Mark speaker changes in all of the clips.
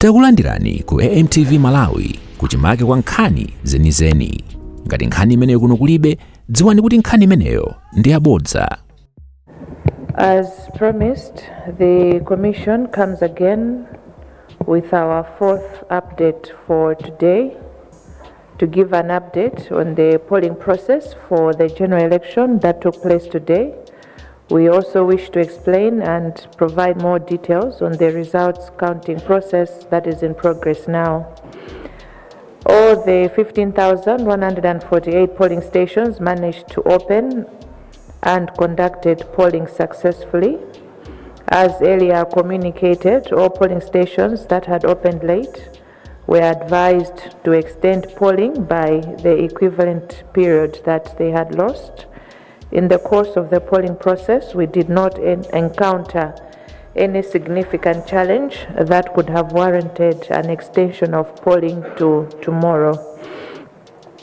Speaker 1: Takulandirani ku AMTV Malawi kuchimake kwa nkhani zenizeni. Ngati nkhani imeneyo kuno kulibe, dziwani kuti nkhani imeneyo ndi yabodza.
Speaker 2: As promised, the Commission comes again with our fourth update for today to give an update on the polling process for the general election that took place today. We also wish to explain and provide more details on the results counting process that is in progress now. All the 15,148 polling stations managed to open and conducted polling successfully. As earlier communicated, all polling stations that had opened late were advised to extend polling by the equivalent period that they had lost. In the course of the polling process, we did not encounter any significant challenge that could have warranted an extension of polling to tomorrow.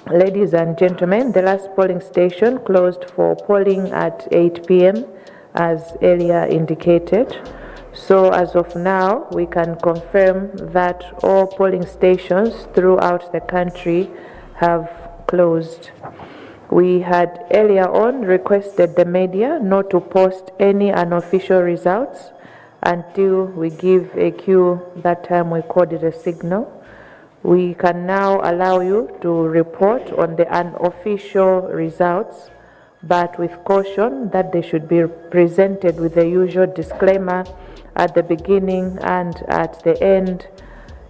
Speaker 2: Ladies and gentlemen, the last polling station closed for polling at 8 p.m. as earlier indicated. So as of now, we can confirm that all polling stations throughout the country have closed. We had earlier on requested the media not to post any unofficial results until we give a cue. That time we called it a signal. We can now allow you to report on the unofficial results, but with caution that they should be presented with the usual disclaimer at the beginning and at the end,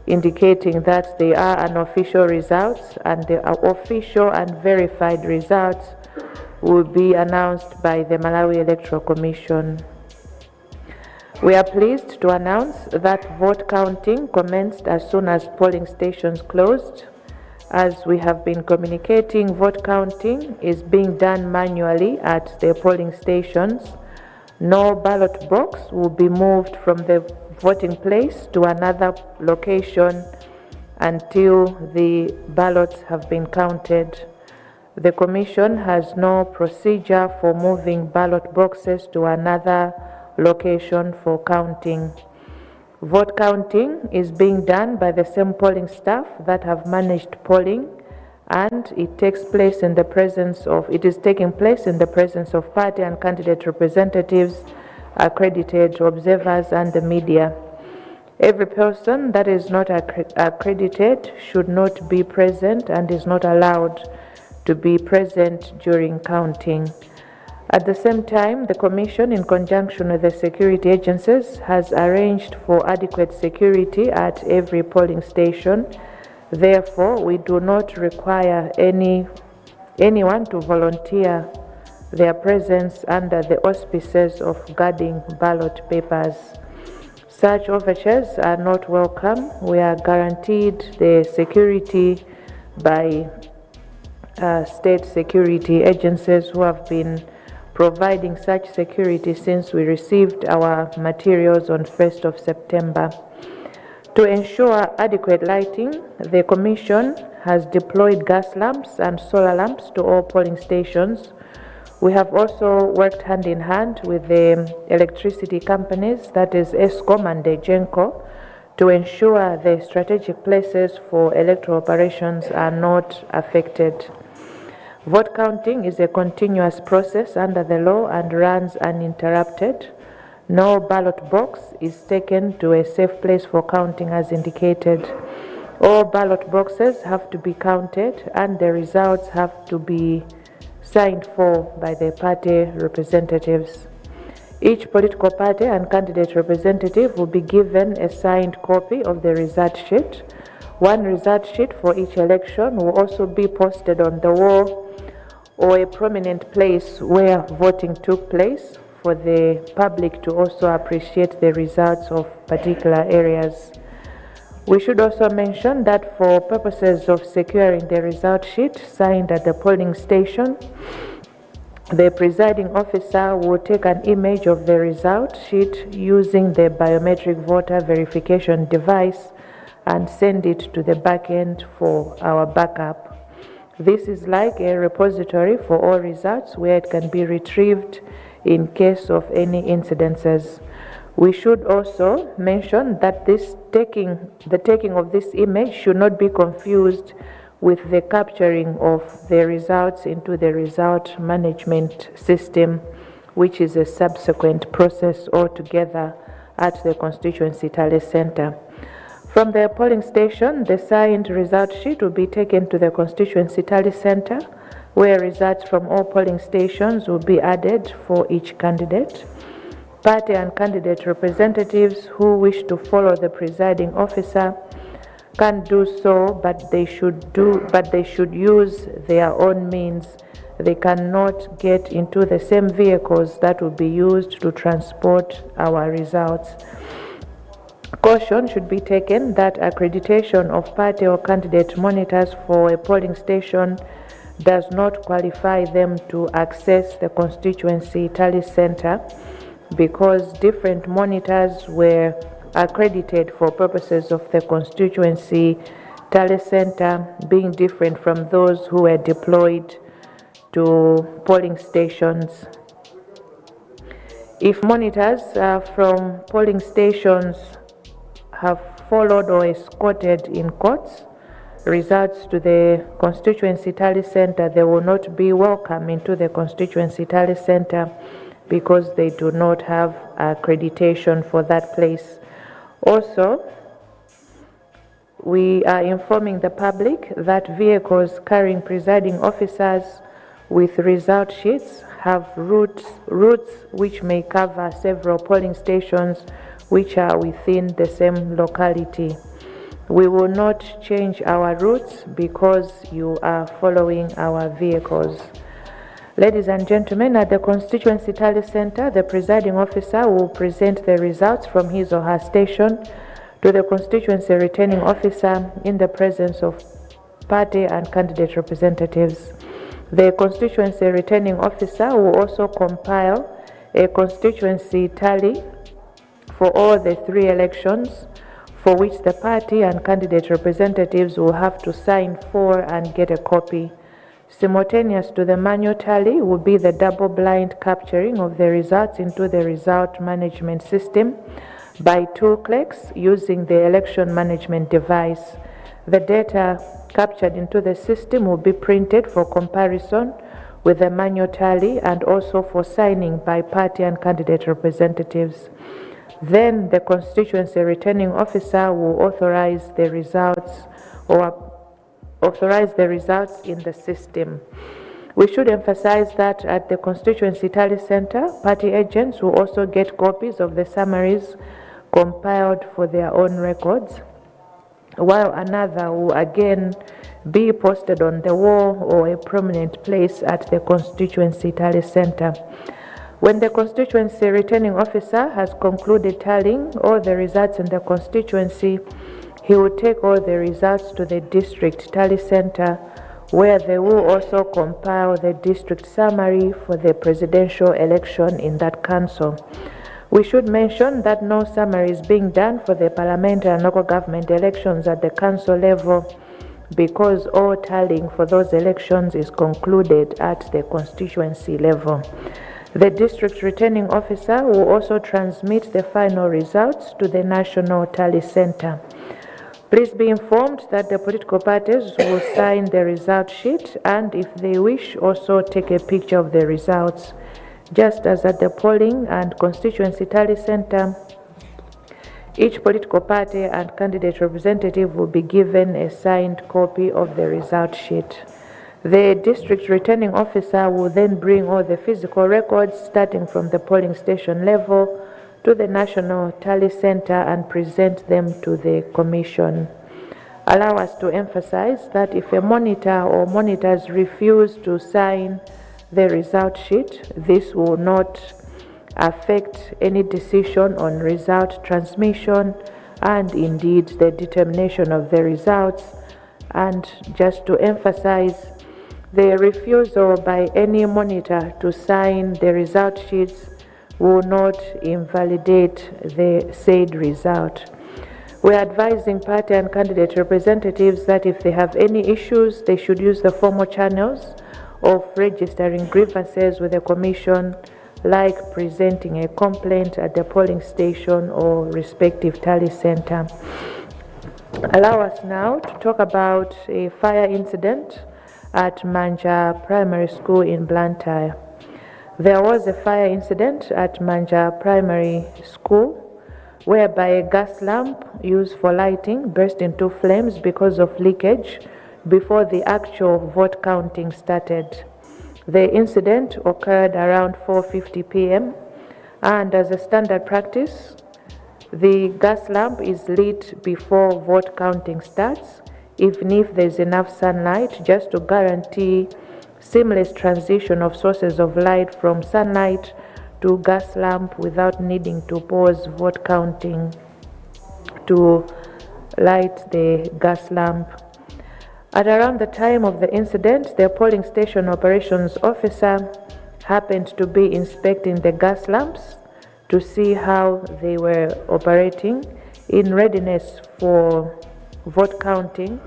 Speaker 2: indicating that they are unofficial results and the official and verified results will be announced by the Malawi Electoral Commission. We are pleased to announce that vote counting commenced as soon as polling stations closed. As we have been communicating, vote counting is being done manually at the polling stations. No ballot box will be moved from the voting place to another location until the ballots have been counted. The Commission has no procedure for moving ballot boxes to another location for counting. Vote counting is being done by the same polling staff that have managed polling, and it is taking place in the presence of party and candidate representatives, accredited observers, and the media. Every person that is not accredited should not be present and is not allowed to be present during counting. At the same time, the Commission, in conjunction with the security agencies, has arranged for adequate security at every polling station. Therefore, we do not require anyone to volunteer their presence under the auspices of guarding ballot papers. Such overtures are not welcome. We are guaranteed the security by state security agencies who have been providing such security since we received our materials on 1st of September. To ensure adequate lighting, the Commission has deployed gas lamps and solar lamps to all polling stations. We have also worked hand in hand with the electricity companies, that is ESCOM and DEGENCO, to ensure the strategic places for electoral operations are not affected. Vote counting is a continuous process under the law and runs uninterrupted. No ballot box is taken to a safe place for counting as indicated. All ballot boxes have to be counted and the results have to be signed for by the party representatives. Each political party and candidate representative will be given a signed copy of the result sheet. One result sheet for each election will also be posted on the wall or a prominent place where voting took place for the public to also appreciate the results of particular areas. We should also mention that for purposes of securing the result sheet signed at the polling station, the presiding officer will take an image of the result sheet using the biometric voter verification device and send it to the back end for our backup. This is like a repository for all results where it can be retrieved in case of any incidences. We should also mention that the taking of this image should not be confused with the capturing of the results into the result management system, which is a subsequent process altogether at the constituency tally center. From the polling station, the signed result sheet will be taken to the constituency tally center, where results from all polling stations will be added for each candidate. Party and candidate representatives who wish to follow the presiding officer can do so, but they should use their own means. They cannot get into the same vehicles that will be used to transport our results. Caution should be taken that accreditation of party or candidate monitors for a polling station does not qualify them to access the constituency tally center, because different monitors were accredited for purposes of the constituency tally center being different from those who were deployed to polling stations. If monitors from polling stations have followed or escorted in courts results to the constituency tally center, they will not be welcome into the constituency tally center because they do not have accreditation for that place. Also, we are informing the public that vehicles carrying presiding officers with result sheets have routes which may cover several polling stations which are within the same locality. We will not change our routes because you are following our vehicles. Ladies and gentlemen, at the constituency tally center, the presiding officer will present the results from his or her station to the constituency returning officer in the presence of party and candidate representatives. The constituency returning officer will also compile a constituency tally for all the 3 elections for which the party and candidate representatives will have to sign for and get a copy. Simultaneous to the manual tally will be the double-blind capturing of the results into the result management system by 2 clerks using the election management device. The data captured into the system will be printed for comparison with the manual tally and also for signing by party and candidate representatives. Then the constituency returning officer will authorize the results in the system. We should emphasize that at the constituency tally center, party agents will also get copies of the summaries compiled for their own records, while another will again be posted on the wall or a prominent place at the constituency tally center. When the constituency returning officer has concluded tallying all the results in the constituency, he will take all the results to the district tally center, where they will also compile the district summary for the presidential election in that council. We should mention that no summary is being done for the parliamentary and local government elections at the council level, because all tallying for those elections is concluded at the constituency level. The district returning officer will also transmit the final results to the national tally center. Please be informed that the political parties will sign the result sheet and, if they wish, also take a picture of the results. Just as at the polling and constituency tally center, each political party and candidate representative will be given a signed copy of the result sheet. The district returning officer will then bring all the physical records starting from the polling station level to the national tally center and present them to the commission. Allow us to emphasize that if a monitor or monitors refuse to sign the result sheet, this will not affect any decision on result transmission and indeed the determination of the results. And just to emphasize, the refusal by any monitor to sign the result sheets will not invalidate the said result. We are advising party and candidate representatives that if they have any issues, they should use the formal channels of registering grievances with the Commission like presenting a complaint at the polling station or respective tally center. Allow us now to talk about a fire incident at Manja Primary School in Blantyre. There was a fire incident at Manja Primary School whereby a gas lamp used for lighting burst into flames because of leakage before the actual vote counting started. The incident occurred around 4:50 p.m. and as a standard practice, the gas lamp is lit before vote counting starts, even if there's enough sunlight, just to guarantee seamless transition of sources of light from sunlight to gas lamp without needing to pause vote counting to light the gas lamp. At around the time of the incident, the polling station operations officer happened to be inspecting the gas lamps to see how they were operating in readiness for vote counting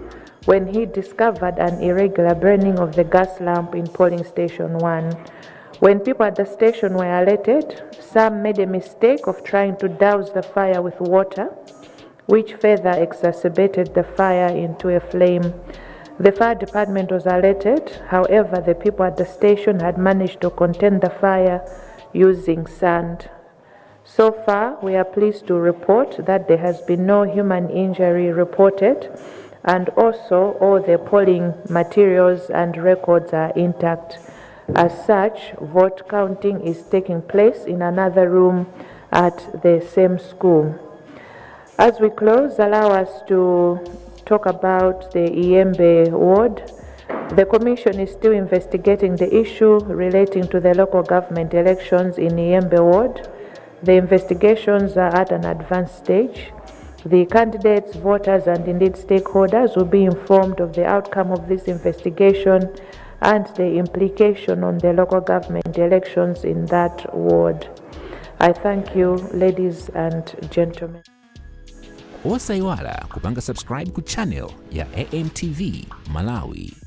Speaker 2: when he discovered an irregular burning of the gas lamp in polling station 1. When people at the station were alerted, some made a mistake of trying to douse the fire with water, which further exacerbated the fire into a flame. The fire department was alerted. However, the people at the station had managed to contain the fire using sand. So far, we are pleased to report that there has been no human injury reported, and also all the polling materials and records are intact. As such, vote counting is taking place in another room at the same school. As we close, allow us to talk about the Iyembe ward. The Commission is still investigating the issue relating to the local government elections in Iyembe ward. The investigations are at an advanced stage. The candidates, voters, and indeed stakeholders will be informed of the outcome of this investigation and the implication on the local government elections in that ward. I thank you, ladies and gentlemen.
Speaker 1: Osaiwala kupanga subscribe ku channel ya AMTV Malawi.